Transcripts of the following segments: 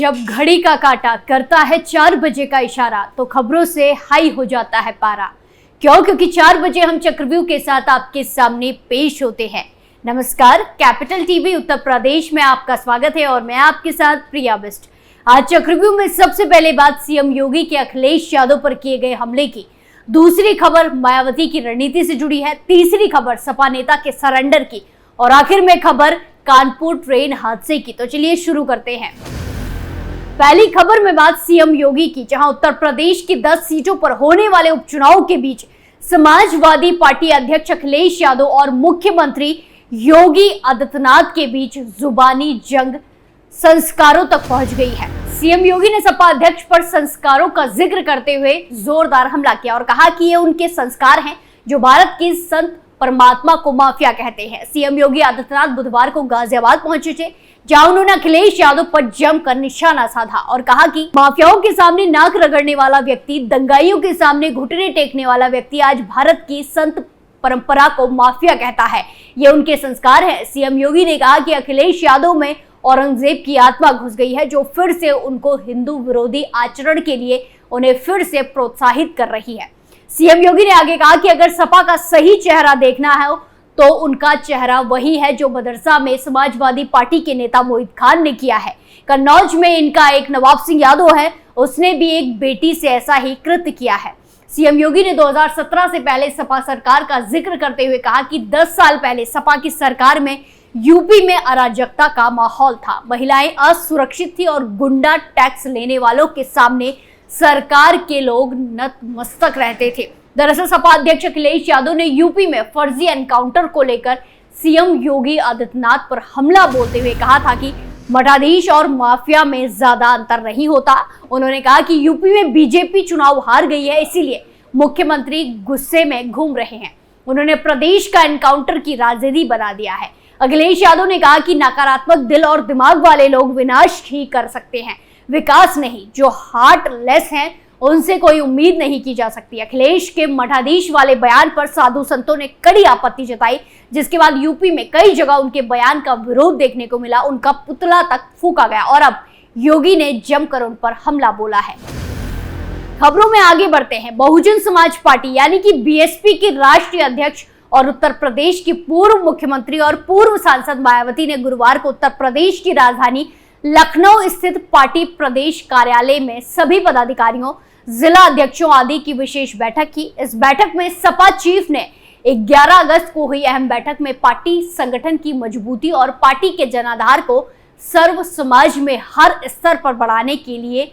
जब घड़ी का काटा करता है 4 बजे का इशारा तो खबरों से हाई हो जाता है पारा। क्योंकि 4 बजे हम चक्रव्यूह के साथ आपके सामने पेश होते हैं। नमस्कार, कैपिटल टीवी उत्तर प्रदेश में आपका स्वागत है और मैं आपके साथ प्रिया बिस्ट। आज चक्रव्यूह में सबसे पहले बात सीएम योगी के अखिलेश यादव पर किए गए हमले की, दूसरी खबर मायावती की रणनीति से जुड़ी है, तीसरी खबर सपा नेता के सरेंडर की और आखिर में खबर कानपुर ट्रेन हादसे की। तो चलिए शुरू करते हैं। पहली खबर में बात सीएम योगी की, जहां उत्तर प्रदेश की 10 सीटों पर होने वाले उपचुनाव के बीच समाजवादी पार्टी अध्यक्ष अखिलेश यादव और मुख्यमंत्री योगी आदित्यनाथ के बीच जुबानी जंग संस्कारों तक पहुंच गई है। सीएम योगी ने सपा अध्यक्ष पर संस्कारों का जिक्र करते हुए जोरदार हमला किया और कहा कि ये उनके संस्कार हैं जो भारत की संत परमात्मा को माफिया कहते हैं। सीएम योगी आदित्यनाथ बुधवार को गाजियाबाद पहुंचे थे, जहां उन्होंने अखिलेश यादव पर जमकर निशाना साधा और कहा कि माफियाओं के सामने नाक रगड़ने वाला व्यक्ति, दंगाइयों के सामने घुटने टेकने वाला व्यक्ति आज भारत की संत परंपरा को माफिया कहता है। ये उनके संस्कार है। सीएम योगी ने कहा कि अखिलेश यादव में औरंगजेब की आत्मा घुस गई है, जो फिर से उनको हिंदू विरोधी आचरण के लिए उन्हें फिर से प्रोत्साहित कर रही है। सीएम योगी ने आगे कहा कि अगर सपा का सही चेहरा देखना है तो उनका चेहरा वही है जो मदरसा में समाजवादी पार्टी के नेता मोहित खान ने किया है। कन्नौज में इनका एक नवाब सिंह यादव है, उसने भी एक बेटी से ऐसा ही कृत्य किया है। सीएम योगी ने 2017 से पहले सपा सरकार का जिक्र करते हुए कहा कि 10 साल पहले सपा की सरकार में यूपी में अराजकता का माहौल था, महिलाएं असुरक्षित थी और गुंडा टैक्स लेने वालों के सामने सरकार के लोग नतमस्तक रहते थे। दरअसल सपा अध्यक्ष अखिलेश यादव ने यूपी में फर्जी एनकाउंटर को लेकर सीएम योगी आदित्यनाथ पर हमला बोलते हुए कहा था कि मठाधीश और माफिया में ज्यादा अंतर नहीं होता। उन्होंने कहा कि यूपी में बीजेपी चुनाव हार गई है, इसीलिए मुख्यमंत्री गुस्से में घूम रहे हैं। उन्होंने प्रदेश का एनकाउंटर की राजनीति बना दिया है। अखिलेश यादव ने कहा कि नकारात्मक दिल और दिमाग वाले लोग विनाश ही कर सकते हैं, विकास नहीं। जो हार्टलेस हैं उनसे कोई उम्मीद नहीं की जा सकती। अखिलेश के मठाधीश वाले बयान पर साधु संतों ने कड़ी आपत्ति जताई, जिसके बाद यूपी में कई जगह उनके बयान का विरोध देखने को मिला। उनका पुतला तक फूका गया और अब योगी ने जमकर उन पर हमला बोला है। खबरों में आगे बढ़ते हैं। बहुजन समाज पार्टी यानी कि बीएसपी की राष्ट्रीय अध्यक्ष और उत्तर प्रदेश की पूर्व मुख्यमंत्री और पूर्व सांसद मायावती ने गुरुवार को उत्तर प्रदेश की राजधानी लखनऊ स्थित पार्टी प्रदेश कार्यालय में सभी पदाधिकारियों, जिला अध्यक्षों आदि की विशेष बैठक की। इस बैठक में सपा चीफ ने 11 अगस्त को हुई अहम बैठक में पार्टी संगठन की मजबूती और पार्टी के जनाधार को सर्व समाज में हर स्तर पर बढ़ाने के लिए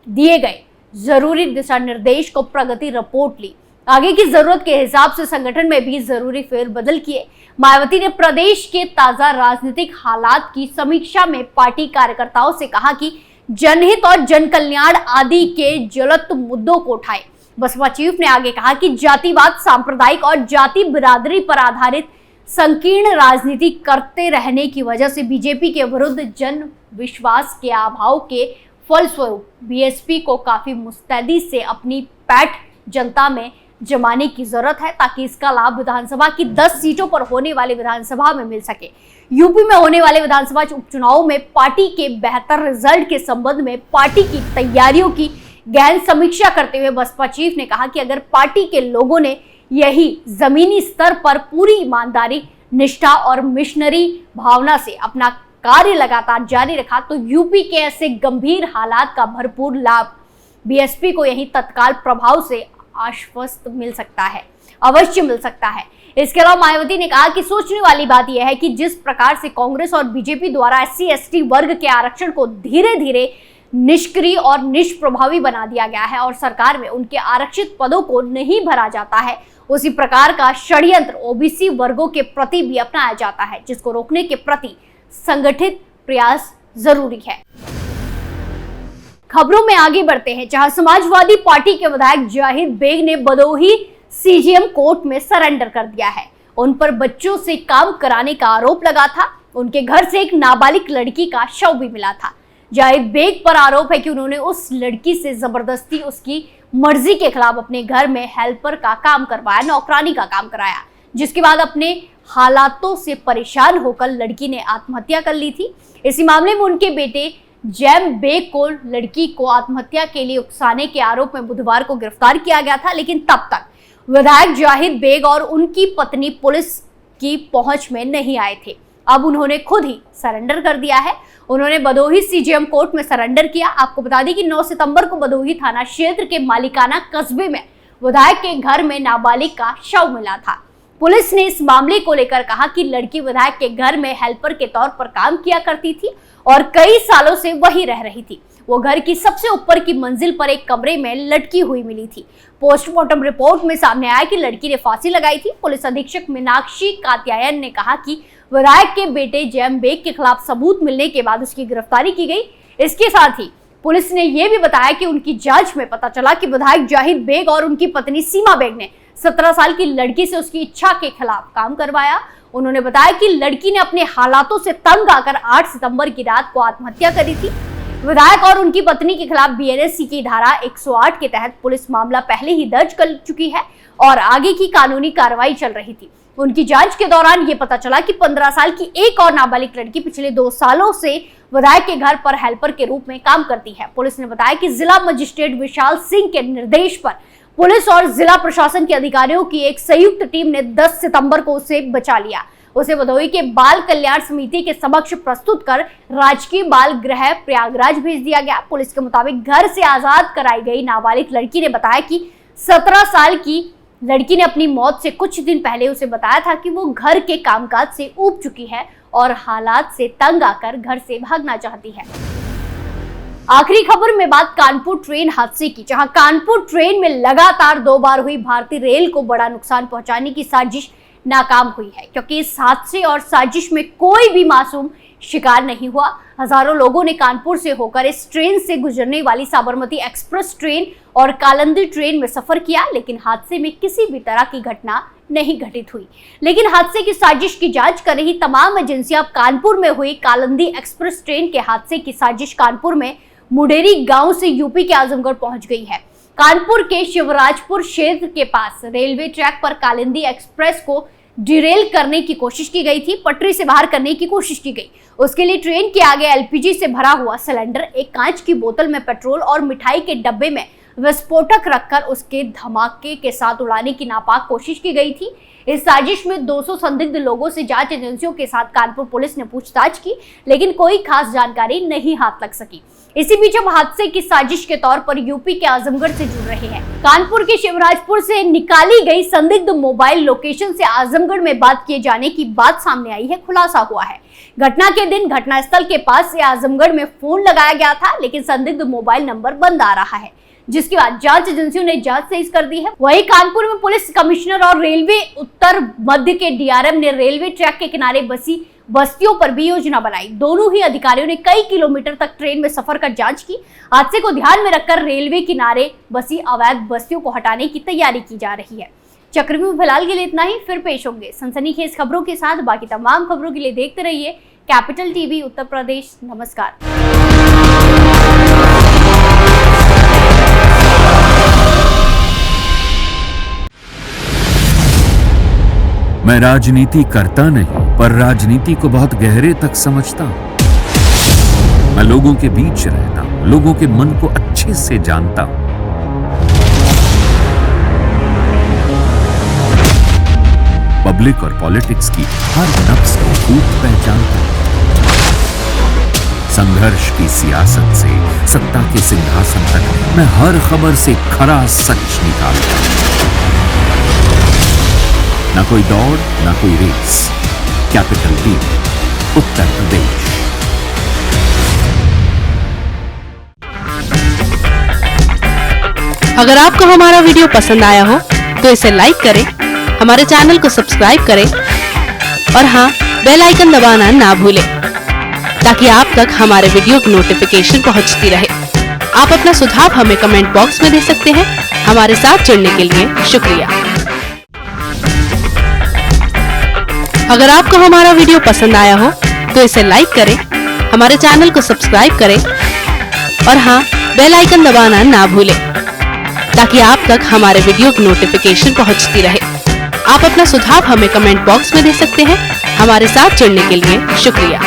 दिए गए जरूरी दिशा निर्देश को प्रगति रिपोर्ट ली। आगे की जरूरत के हिसाब से संगठन में भी जरूरी फेरबदल किए। मायावती ने प्रदेश के ताजा राजनीतिक हालात की समीक्षा में पार्टी कार्यकर्ताओं से कहा कि जनहित और जन कल्याण आदि के ज्वलंत मुद्दों को उठाए। बसपा चीफ ने आगे कहा कि जातिवाद, सांप्रदायिक और जाति बिरादरी पर आधारित संकीर्ण राजनीति करते रहने की वजह से बीजेपी के विरुद्ध जन विश्वास के अभाव के फलस्वरूप बीएसपी को काफी मुस्तैदी से अपनी पैठ जनता में जमाने की जरूरत है, ताकि इसका लाभ विधानसभा की 10 सीटों पर होने वाले विधानसभा में मिल सके। यूपी में होने वाले विधानसभा उपचुनाव में पार्टी के बेहतर रिजल्ट के संबंध में पार्टी की तैयारियों की गहन समीक्षा करते हुए बसपा चीफ ने कहा कि अगर पार्टी के लोगों ने यही जमीनी स्तर पर पूरी ईमानदारी, निष्ठा और मिशनरी भावना से अपना कार्य लगातार जारी रखा तो यूपी के ऐसे गंभीर हालात का भरपूर लाभ बीएसपी को यही तत्काल प्रभाव से आश्वस्त मिल सकता है, अवश्य मिल सकता है। इसके अलावा मायावती ने कहा कि सोचने वाली बात यह है कि जिस प्रकार से कांग्रेस और बीजेपी द्वारा एससी एसटी वर्ग के आरक्षण को धीरे धीरे निष्क्रिय और निष्प्रभावी बना दिया गया है और सरकार में उनके आरक्षित पदों को नहीं भरा जाता है, उसी प्रकार का षड्यंत्र ओबीसी वर्गों के प्रति भी अपनाया जाता है, जिसको रोकने के प्रति संगठित प्रयास जरूरी है। खबरों में आगे बढ़ते हैं, जहां समाजवादी पार्टी के विधायक जाहिद बेग ने भदोही सीजीएम कोर्ट में सरेंडर कर दिया है। उन पर बच्चों से काम कराने का आरोप लगा था। उनके घर से एक नाबालिग लड़की का शव भी मिला था। जाहिद बेग पर आरोप है कि उन्होंने उस लड़की से जबरदस्ती उसकी मर्जी के खिलाफ अपने घर में हेल्पर का काम करवाया, नौकरानी का काम कराया, जिसके बाद अपने हालातों से परेशान होकर लड़की ने आत्महत्या कर ली थी। इसी मामले में उनके बेटे जैम बेग को लड़की को आत्महत्या के लिए उकसाने के आरोप में बुधवार को गिरफ्तार किया गया था, लेकिन तब तक विधायक जाहिद बेग और उनकी पत्नी पुलिस की पहुंच में नहीं आए थे। अब उन्होंने खुद ही सरेंडर कर दिया है। उन्होंने भदोही सीजेएम कोर्ट में सरेंडर किया। आपको बता दें कि 9 सितंबर को भदोही थाना क्षेत्र के मालिकाना कस्बे में विधायक के घर में नाबालिग का शव मिला था। पुलिस ने इस मामले को लेकर कहा कि लड़की विधायक के घर में हेल्पर के तौर पर काम किया करती थी और कई सालों से वहीं रह रही थी। वो घर की सबसे ऊपर की मंजिल पर एक कमरे में लटकी हुई मिली थी। पोस्टमार्टम रिपोर्ट में सामने आया कि लड़की ने फांसी लगाई थी। पुलिस अधीक्षक मीनाक्षी कात्यायन ने कहा कि विधायक के बेटे जैम बेग के खिलाफ सबूत मिलने के बाद उसकी गिरफ्तारी की गई। इसके साथ ही पुलिस ने यह भी बताया कि उनकी जांच में पता चला कि विधायक जाहिद बेग और उनकी पत्नी सीमा बेग ने 17 साल की लड़की से उसकी इच्छा के खिलाफ काम करवाया। उन्होंने बताया कि लड़की ने अपने हालातों से तंग आकर 8 सितंबर की रात को आत्महत्या करी थी। विधायक और उनकी पत्नी के खिलाफ बीएनएससी की धारा 108 के तहत पुलिस मामला पहले ही दर्ज कर चुकी है और आगे की कानूनी कार्रवाई चल रही थी। उनकी जांच के दौरान ये पता चला कि 15 साल की एक और नाबालिग लड़की पिछले 2 सालों से विधायक के घर पर हेल्पर के रूप में काम करती है। पुलिस ने बताया कि जिला मजिस्ट्रेट विशाल सिंह के निर्देश पर पुलिस और जिला प्रशासन के अधिकारियों की एक संयुक्त टीम ने 10 सितंबर को उसे बचा लिया। उसे भदोही के बाल कल्याण समिति के समक्ष प्रस्तुत कर राजकीय बाल गृह प्रयागराज भेज दिया गया। पुलिस के मुताबिक घर से आजाद कराई गई नाबालिग लड़की ने बताया कि 17 साल की लड़की ने अपनी मौत से कुछ दिन पहले उसे बताया था कि वो घर के कामकाज से ऊब चुकी है और हालात से तंग आकर घर से भागना चाहती है। आखिरी खबर में बात कानपुर ट्रेन हादसे की, जहां कानपुर ट्रेन में लगातार 2 बार हुई भारतीय रेल को बड़ा नुकसान पहुंचाने की साजिश नाकाम हुई है, क्योंकि इस हादसे और साजिश में कोई भी मासूम शिकार नहीं हुआ। हजारों लोगों ने कानपुर से होकर इस ट्रेन से गुजरने वाली साबरमती एक्सप्रेस ट्रेन और कालिंदी ट्रेन में सफर किया, लेकिन हादसे में किसी भी तरह की घटना नहीं घटित हुई। लेकिन हादसे की साजिश की जांच कर रही तमाम एजेंसियां कानपुर में हुई कालिंदी एक्सप्रेस ट्रेन के हादसे की साजिश कानपुर में मुडेरी गांव से यूपी के आजमगढ़ पहुंच गई है। कानपुर के शिवराजपुर क्षेत्र के पास रेलवे ट्रैक पर कालिंदी एक्सप्रेस को डिरेल करने की कोशिश की गई थी, पटरी से बाहर करने की कोशिश की गई। उसके लिए ट्रेन के आगे एलपीजी से भरा हुआ सिलेंडर, एक कांच की बोतल में पेट्रोल और मिठाई के डब्बे में विस्फोटक रखकर उसके धमाके के साथ उड़ाने की नापाक कोशिश की गई थी। इस साजिश में 200 संदिग्ध लोगों से जांच एजेंसियों के साथ कानपुर पुलिस ने पूछताछ की, लेकिन कोई खास जानकारी नहीं हाथ लग सकी। इसी बीच अब हादसे की साजिश के तौर पर यूपी के आजमगढ़ से जुड़ रहे हैं। कानपुर के शिवराजपुर से निकाली गई संदिग्ध मोबाइल लोकेशन से आजमगढ़ में बात किए जाने की बात सामने आई है। खुलासा हुआ है घटना के दिन घटनास्थल के पास से आजमगढ़ में फोन लगाया गया था, लेकिन संदिग्ध मोबाइल नंबर बंद आ रहा है, जिसके बाद जांच एजेंसियों ने जांच तेज कर दी है। वहीं कानपुर में पुलिस कमिश्नर और रेलवे उत्तर मध्य के डीआरएम ने रेलवे ट्रैक के किनारे बसी बस्तियों पर भी योजना बनाई। दोनों ही अधिकारियों ने कई किलोमीटर तक ट्रेन में सफर कर जांच की। हादसे को ध्यान में रखकर रेलवे किनारे बसी अवैध बस्तियों को हटाने की तैयारी की जा रही है। चक्रव्यूह फिलहाल के लिए इतना ही, फिर पेश होंगे सनसनीखेज खबरों के साथ। बाकी तमाम खबरों के लिए देखते रहिए कैपिटल टीवी उत्तर प्रदेश। नमस्कार। मैं राजनीति करता नहीं, पर राजनीति को बहुत गहरे तक समझता हूं। मैं लोगों के बीच रहता हूं, लोगों के मन को अच्छे से जानता हूं। पब्लिक और पॉलिटिक्स की हर नब्ज को खूब पहचानता हूं। संघर्ष की सियासत से सत्ता के सिंहासन तक मैं हर खबर से खरा सच निकालता हूं। ना कोई दौड़, ना कोई race. Capital TV Uttar Pradesh. अगर आपको हमारा वीडियो पसंद आया हो तो इसे लाइक करें, हमारे चैनल को सब्सक्राइब करें और हाँ, बेल आइकन दबाना ना भूलें, ताकि आप तक हमारे वीडियो की नोटिफिकेशन पहुंचती रहे। आप अपना सुझाव हमें कमेंट बॉक्स में दे सकते हैं। हमारे साथ जुड़ने के लिए शुक्रिया। अगर आपको हमारा वीडियो पसंद आया हो तो इसे लाइक करें, हमारे चैनल को सब्सक्राइब करें और हाँ, बेल आइकन दबाना ना भूलें, ताकि आप तक हमारे वीडियो की नोटिफिकेशन पहुंचती रहे। आप अपना सुझाव हमें कमेंट बॉक्स में दे सकते हैं। हमारे साथ जुड़ने के लिए शुक्रिया।